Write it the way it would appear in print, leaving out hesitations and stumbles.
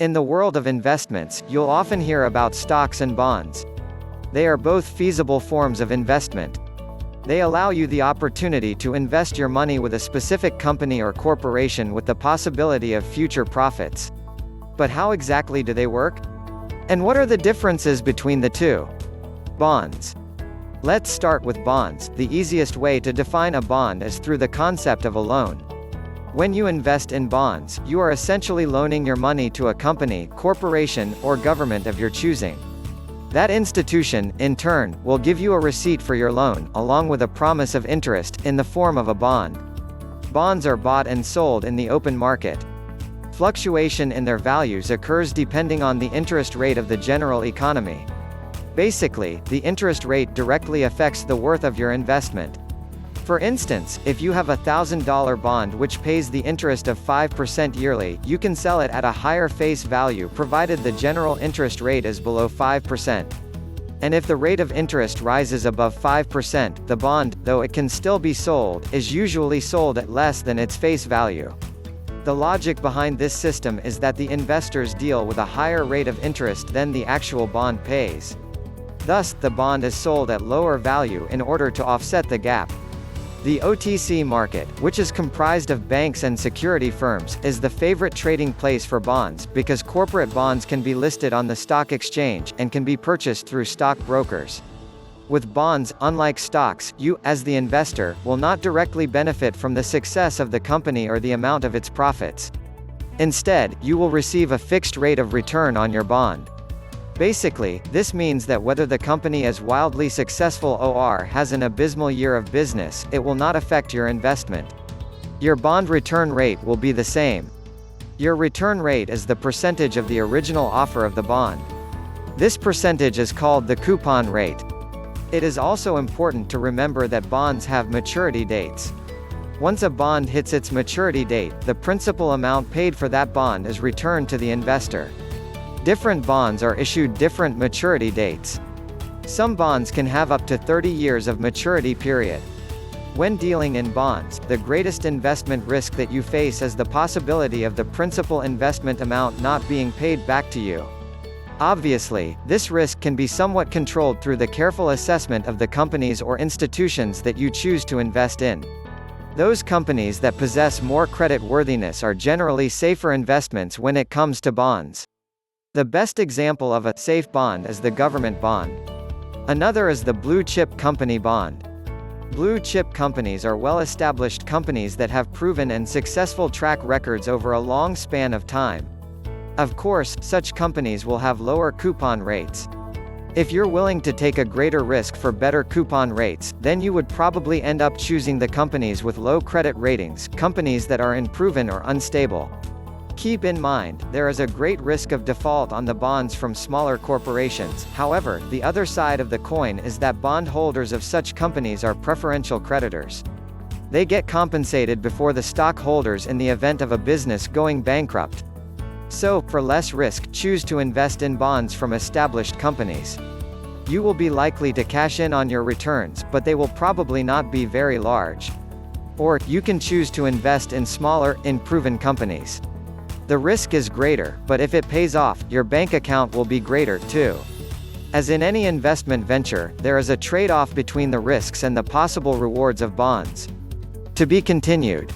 In the world of investments, you'll often hear about stocks and bonds. They are both feasible forms of investment. They allow you the opportunity to invest your money with a specific company or corporation with the possibility of future profits. But how exactly do they work? And what are the differences between the two? Bonds. Let's start with bonds. The easiest way to define a bond is through the concept of a loan. When you invest in bonds, you are essentially loaning your money to a company, corporation, or government of your choosing. That institution, in turn, will give you a receipt for your loan, along with a promise of interest, in the form of a bond. Bonds are bought and sold in the open market. Fluctuation in their values occurs depending on the interest rate of the general economy. Basically, the interest rate directly affects the worth of your investment. For instance, if you have a $1,000 bond which pays the interest of 5% yearly, you can sell it at a higher face value provided the general interest rate is below 5%. And if the rate of interest rises above 5%, the bond, though it can still be sold, is usually sold at less than its face value. The logic behind this system is that the investors deal with a higher rate of interest than the actual bond pays. Thus, the bond is sold at lower value in order to offset the gap. The OTC market, which is comprised of banks and security firms, is the favorite trading place for bonds, because corporate bonds can be listed on the stock exchange, and can be purchased through stock brokers. With bonds, unlike stocks, you, as the investor, will not directly benefit from the success of the company or the amount of its profits. Instead, you will receive a fixed rate of return on your bond. Basically, this means that whether the company is wildly successful or has an abysmal year of business, it will not affect your investment. Your bond return rate will be the same. Your return rate is the percentage of the original offer of the bond. This percentage is called the coupon rate. It is also important to remember that bonds have maturity dates. Once a bond hits its maturity date, the principal amount paid for that bond is returned to the investor. Different bonds are issued different maturity dates. Some bonds can have up to 30 years of maturity period. When dealing in bonds, the greatest investment risk that you face is the possibility of the principal investment amount not being paid back to you. Obviously, this risk can be somewhat controlled through the careful assessment of the companies or institutions that you choose to invest in. Those companies that possess more credit worthiness are generally safer investments when it comes to bonds. The best example of a safe bond is the government bond. Another is the blue chip company bond. Blue chip companies are well-established companies that have proven and successful track records over a long span of time. Of course, such companies will have lower coupon rates. If you're willing to take a greater risk for better coupon rates, then you would probably end up choosing the companies with low credit ratings, companies that are unproven or unstable. Keep in mind, there is a great risk of default on the bonds from smaller corporations. However, the other side of the coin is that bondholders of such companies are preferential creditors. They get compensated before the stockholders in the event of a business going bankrupt. So, for less risk, choose to invest in bonds from established companies. You will be likely to cash in on your returns, but they will probably not be very large. Or, you can choose to invest in smaller, unproven companies. The risk is greater, but if it pays off, your bank account will be greater, too. As in any investment venture, there is a trade-off between the risks and the possible rewards of bonds. To be continued.